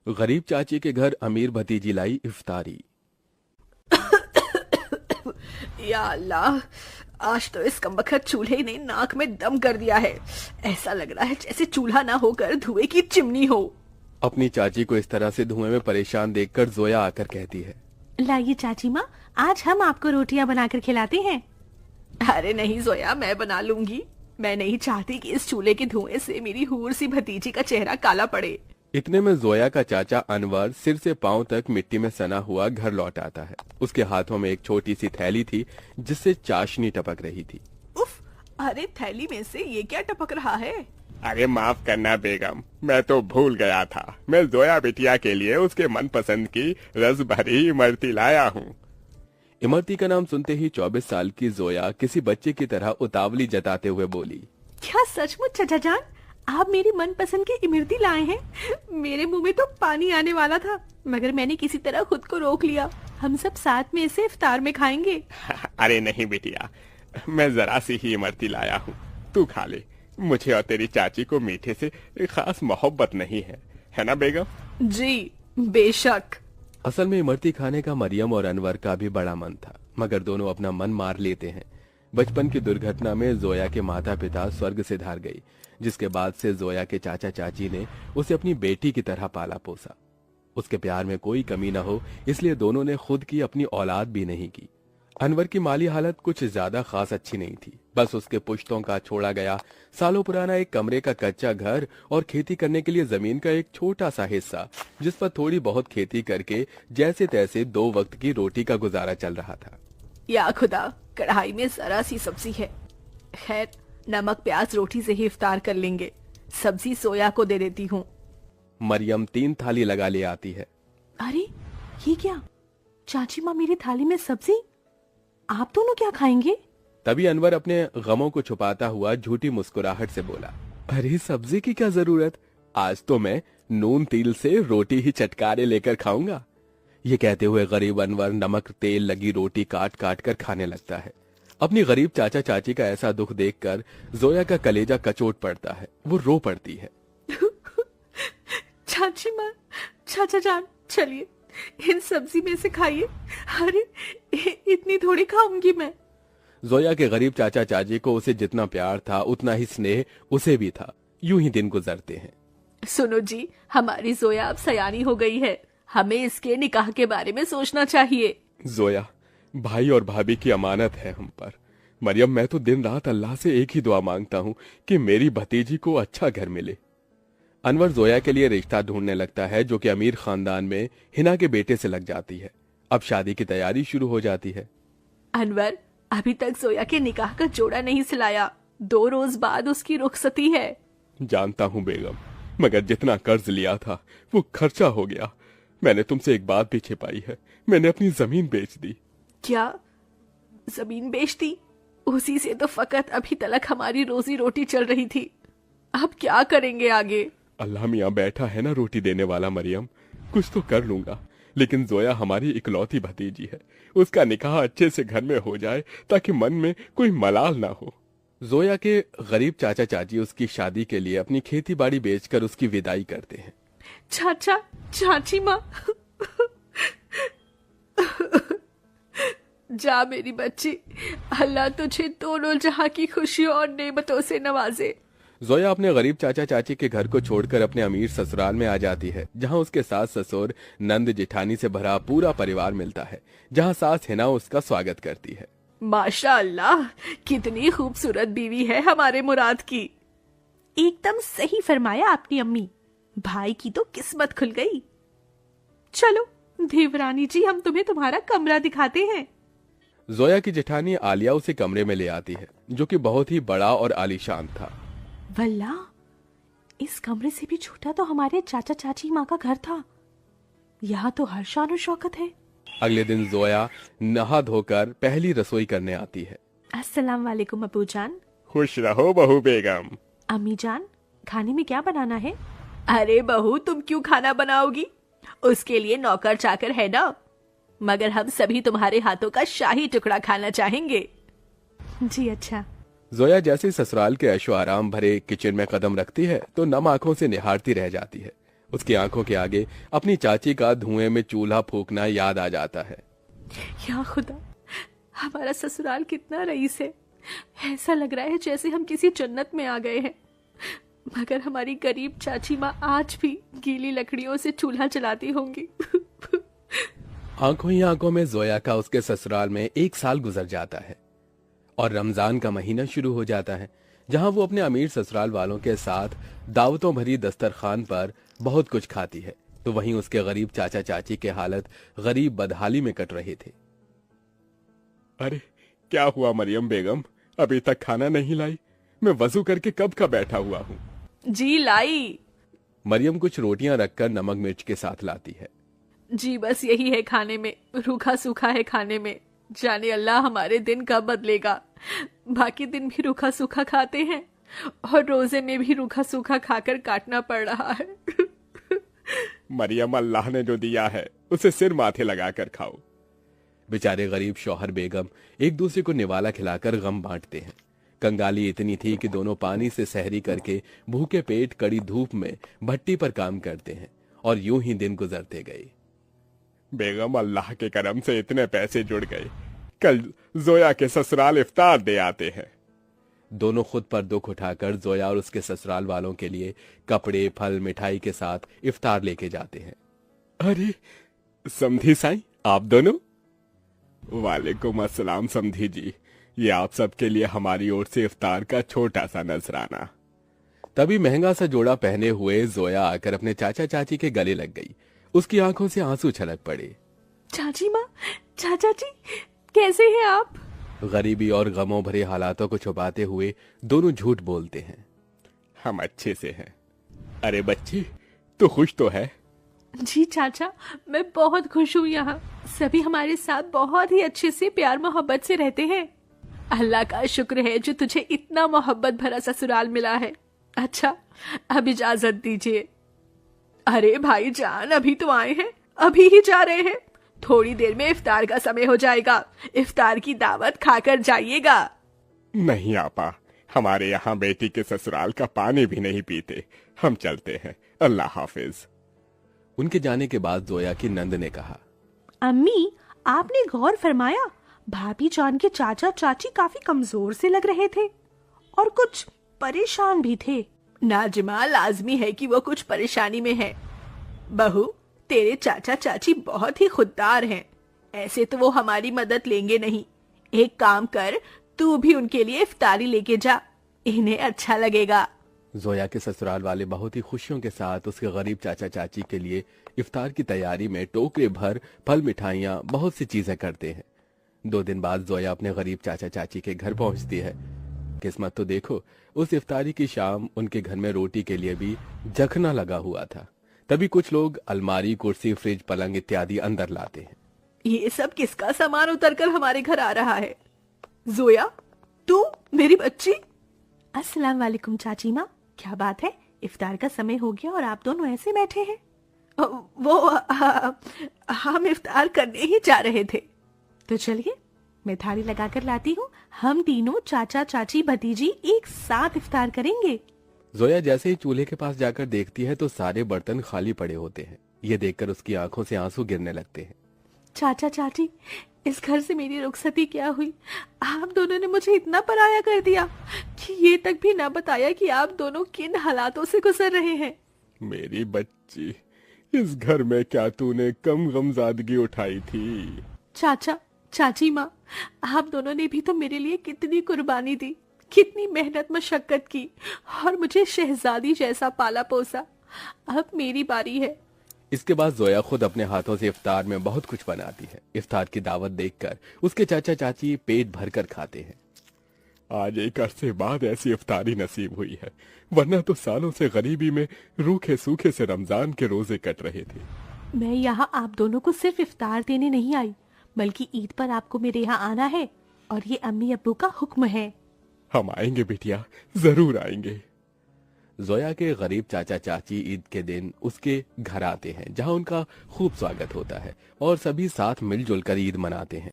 गरीब चाची के घर अमीर भतीजी लाई इफ्तारी। या अल्लाह, आज तो इस कमबख्त चूल्हे ने नाक में दम कर दिया है। ऐसा लग रहा है जैसे चूल्हा ना होकर धुएं की चिमनी हो। अपनी चाची को इस तरह से धुएं में परेशान देखकर जोया आकर कहती है, लाइए चाची माँ, आज हम आपको रोटियां बनाकर खिलाते हैं। अरे नहीं जोया, मैं बना लूंगी। मैं नहीं चाहती कि इस चूल्हे के धुएं से मेरी हूर सी भतीजी का चेहरा काला पड़े। इतने में जोया का चाचा अनवर सिर से पांव तक मिट्टी में सना हुआ घर लौट आता है। उसके हाथों में एक छोटी सी थैली थी जिससे चाशनी टपक रही थी। उफ, अरे थैली में से ये क्या टपक रहा है? अरे माफ करना बेगम, मैं तो भूल गया था। मैं जोया बिटिया के लिए उसके मनपसंद की रस भरी इमरती लाया हूँ। इमरती का नाम सुनते ही 24 साल की जोया किसी बच्चे की तरह उतावली जताते हुए बोली, क्या सचमुच चाचा जान, आप मेरी मनपसंद की इमरती लाए हैं? मेरे मुंह में तो पानी आने वाला था, मगर मैंने किसी तरह खुद को रोक लिया। हम सब साथ में इसे इफ्तार में खाएंगे। अरे नहीं बिटिया, मैं जरा सी ही इमरती लाया हूँ, तू खा ले। मुझे और तेरी चाची को मीठे से खास मोहब्बत नहीं है ना बेगम? जी बेशक। असल में इमरती खाने का मरियम और अनवर का भी बड़ा मन था, मगर दोनों अपना मन मार लेते हैं। बचपन की दुर्घटना में जोया के माता पिता स्वर्ग से धार गई, जिसके बाद से जोया के चाचा चाची ने उसे अपनी बेटी की तरह पाला पोसा। उसके प्यार में कोई कमी न हो, इसलिए दोनों ने खुद की अपनी औलाद भी नहीं की। अनवर की माली हालत कुछ ज्यादा खास अच्छी नहीं थी। बस उसके पुश्तों का छोड़ा गया सालों पुराना एक कमरे का कच्चा घर और खेती करने के लिए जमीन का एक छोटा सा हिस्सा, जिस पर थोड़ी बहुत खेती करके जैसे तैसे 2 वक्त की रोटी का गुजारा चल रहा था। या खुदा, कढ़ाई में जरा सी सब्जी है। खैर, नमक प्याज रोटी से ही इफ्तार कर लेंगे। सब्जी सोया को दे देती हूँ। मरियम 3 थाली लगा ले आती है। अरे ये क्या, चाची माँ मेरी थाली में सब्जी, आप दोनों क्या खाएंगे? तभी अनवर अपने गमों को छुपाता हुआ झूठी मुस्कुराहट से बोला, अरे सब्जी की क्या जरूरत, आज तो मैं नून तिल से रोटी ही चटकारे लेकर खाऊंगा। ये कहते हुए गरीब अनवर नमक तेल लगी रोटी काट काट कर खाने लगता है। अपनी गरीब चाचा चाची का ऐसा दुख देखकर जोया का कलेजा कचोट पड़ता है। वो रो पड़ती है। चाची माँ, चाचा जान, चलिए इन सब्जी में से खाइए। अरे इतनी थोड़ी खाऊंगी मैं। जोया के गरीब चाचा चाची को उसे जितना प्यार था उतना ही स्नेह उसे भी था। यूं ही दिन गुजरते हैं। सुनो जी, हमारी जोया अब सयानी हो गई है। हमें इसके निकाह के बारे में सोचना चाहिए। जोया, भाई और भाभी की अमानत है हम पर। मरियम, मैं तो दिन रात अल्लाह से एक ही दुआ मांगता हूँ कि मेरी भतीजी को अच्छा घर मिले। अनवर जोया के लिए रिश्ता ढूंढने लगता है, जो कि अमीर खानदान में हिना के बेटे से लग जाती है। अब शादी की तैयारी शुरू हो जाती है। अनवर, अभी तक जोया के निकाह का जोड़ा नहीं सिलाया। 2 रोज बाद उसकी रुखसती है। जानता हूँ बेगम, मगर जितना कर्ज लिया था वो खर्चा हो गया। मैंने तुमसे एक बात भी छिपाई है, मैंने अपनी जमीन बेच दी। क्या जमीन बेच दी? उसी से तो फकत अभी तक हमारी रोजी रोटी चल रही थी। अब क्या करेंगे आगे? अल्लाह मियाँ बैठा है ना रोटी देने वाला। मरियम, कुछ तो कर लूंगा, लेकिन जोया हमारी इकलौती भतीजी है। उसका निकाह अच्छे से घर में हो जाए ताकि मन में कोई मलाल ना हो। जोया के गरीब चाचा चाची उसकी शादी के लिए अपनी खेती बाड़ी बेचकर उसकी विदाई करते हैं। चाचा चाची माँ, जा मेरी बच्ची, अल्लाह तुझे दोनों जहां की खुशियों और नेमतों से नवाजे। जोया अपने गरीब चाचा चाची के घर को छोड़कर अपने अमीर ससुराल में आ जाती है, जहां उसके सास ससुर नंद जेठानी से भरा पूरा परिवार मिलता है, जहां सास हिना उसका स्वागत करती है। माशा अल्लाह, कितनी खूबसूरत बीवी है हमारे मुराद की। एकदम सही फरमाया आपने अम्मी, भाई की तो किस्मत खुल गई। चलो देवरानी जी, हम तुम्हें तुम्हारा कमरा दिखाते हैं। जोया की जेठानी आलिया उसे कमरे में ले आती है, जो कि बहुत ही बड़ा और आलीशान था। वल्ला, इस कमरे से भी छोटा तो हमारे चाचा चाची माँ का घर था। यहाँ तो हर शान और शौकत है। अगले दिन जोया नहा धोकर पहली रसोई करने आती है। अस्सलाम वालेकुम अबू जान। खुश रहो बहू बेगम। अम्मी जान, खाने में क्या बनाना है? अरे बहू, तुम क्यों खाना बनाओगी? उसके लिए नौकर चाकर है ना, मगर हम सभी तुम्हारे हाथों का शाही टुकड़ा खाना चाहेंगे। जी अच्छा। जोया जैसे ससुराल के ऐशो आराम भरे किचन में कदम रखती है तो नम आंखों से निहारती रह जाती है। उसकी आंखों के आगे अपनी चाची का धुएं में चूल्हा फूंकना याद आ जाता है। या खुदा, हमारा ससुराल कितना रईस है। ऐसा लग रहा है जैसे हम किसी जन्नत में आ गए हैं। मगर हमारी गरीब चाची माँ आज भी गीली लकड़ियों से चूल्हा जलाती होंगी। आंखों ही आंखों में जोया का उसके ससुराल में 1 साल गुजर जाता है और रमजान का महीना शुरू हो जाता है, जहां वो अपने अमीर ससुराल वालों के साथ दावतों भरी दस्तरखान पर बहुत कुछ खाती है, तो वहीं उसके गरीब चाचा चाची के हालत गरीब बदहाली में कट रहे थे। अरे क्या हुआ मरियम बेगम, अभी तक खाना नहीं लाई? मैं वजू करके कब का बैठा हुआ हूँ। जी लाई। मरियम कुछ रोटियां रखकर नमक मिर्च के साथ लाती है। जी बस यही है खाने में, रूखा सूखा है खाने में। जाने अल्लाह हमारे दिन कब बदलेगा। बाकी दिन भी रूखा सूखा खाते हैं और रोजे में भी रूखा सूखा खाकर काटना पड़ रहा है। मरियम, अल्लाह ने जो दिया है उसे सिर माथे लगाकर खाओ। बेचारे गरीब शौहर बेगम एक दूसरे को निवाला खिलाकर गम बांटते हैं। कंगाली इतनी थी कि दोनों पानी से सहरी करके भूखे पेट कड़ी धूप में भट्टी पर काम करते हैं और यूं ही दिन गुजरते गए। बेगम, अल्लाह के करम से इतने पैसे जुड़ गए, कल जोया के ससुराल इफ्तार दे आते हैं। दोनों खुद पर दुख उठाकर जोया और उसके ससुराल वालों के लिए कपड़े, फल, मिठाई के साथ इफ्तार लेके जाते हैं। अरे समधी साईं, आप दोनों? वालेकुम अस्सलाम समधी जी, ये आप सबके लिए हमारी ओर से इफ्तार का छोटा सा नजराना। तभी महंगा सा जोड़ा पहने हुए जोया आकर अपने चाचा चाची के गले लग गई। उसकी आंखों से आंसू छलक पड़े। चाची माँ, चाचा जी, कैसे हैं आप? गरीबी और गमों भरे हालातों को छुपाते हुए दोनों झूठ बोलते हैं। हम अच्छे से हैं। अरे बच्ची, तू खुश तो है? जी चाचा, मैं बहुत खुश हूँ। यहाँ सभी हमारे साथ बहुत ही अच्छे से प्यार मोहब्बत से रहते हैं। अल्लाह का शुक्र है जो तुझे इतना मोहब्बत भरा ससुराल मिला है। अच्छा, अब इजाजत दीजिए। अरे भाईजान, अभी तो आए हैं, अभी ही जा रहे हैं। थोड़ी देर में इफ्तार का समय हो जाएगा। इफ्तार की दावत खाकर जाइएगा। नहीं आपा, हमारे यहाँ बेटी के ससुराल का पानी भी नहीं पीते। हम चलते हैं, अल्लाह हाफिज। उनके जाने के बाद जोया की नंद ने कहा, अम्मी, आपने गौर फरमाया भाभी जान के चाचा चाची काफी कमजोर से लग रहे थे और कुछ परेशान भी थे। नाजिमा, लाजमी है कि वो कुछ परेशानी में है। बहू, तेरे चाचा चाची बहुत ही खुददार हैं। ऐसे तो वो हमारी मदद लेंगे नहीं। एक काम कर, तू भी उनके लिए इफ्तारी लेके जा, इन्हें अच्छा लगेगा। जोया के ससुराल वाले बहुत ही खुशियों के साथ उसके गरीब चाचा चाची के लिए इफ्तार की तैयारी में टोकरे भर फल, मिठाइयाँ, बहुत सी चीजें करते हैं। 2 दिन बाद जोया अपने गरीब चाचा चाची के घर पहुंचती है। किस्मत तो देखो, उस इफ्तारी की शाम उनके घर में रोटी के लिए भी जखना लगा हुआ था। तभी कुछ लोग अलमारी, कुर्सी, फ्रिज, पलंग इत्यादि अंदर लाते हैं। ये सब किसका सामान उतरकर हमारे घर आ रहा है? जोया, तू मेरी बच्ची? अस्सलाम वालेकुम चाची माँ, क्या बात है? इफ्तार का समय हो गया और आप दोनों ऐसे बैठे हैं? हम इफ्तार करने ही जा रहे थे। तो चलिए, मैं थाली लगाकर लाती हूँ। हम तीनों चाचा चाची भतीजी एक साथ इफ्तार करेंगे। जोया जैसे ही चूल्हे के पास जाकर देखती है तो सारे बर्तन खाली पड़े होते हैं। ये देखकर उसकी आंखों से आंसू गिरने लगते हैं। चाचा चाची, इस घर से मेरी रुखसती क्या हुई? आप दोनों ने मुझे इतना पराया कर दिया कि ये तक भी ना बताया कि आप दोनों किन हालातों से गुजर रहे हैं। मेरी बच्ची, इस घर में क्या तूने कम गमजादगी उठाई थी? चाचा चाची माँ, आप दोनों ने भी तो मेरे लिए कितनी कुर्बानी दी, कितनी मेहनत मशक्कत की और मुझे शहजादी जैसा पाला पोसा। अब मेरी बारी है। इसके बाद जोया खुद अपने हाथों से इफ्तार में बहुत कुछ बनाती है। इफ्तार की दावत देखकर उसके चाचा चाची पेट भरकर खाते हैं। आज एक अरसे बाद ऐसी इफ्तारी नसीब हुई है, वरना तो सालों से गरीबी में रूखे सूखे से रमजान के रोजे कट रहे थे। मैं यहाँ आप दोनों को सिर्फ इफ्तार देने नहीं आई, बल्कि ईद पर आपको मेरे यहाँ आना है और ये अम्मी अब्बू का हुक्म है। हम आएंगे बिटिया, जरूर आएंगे। जोया के गरीब चाचा चाची ईद के दिन उसके घर आते हैं, जहां उनका खूब स्वागत होता है और सभी साथ मिलजुल कर ईद मनाते हैं।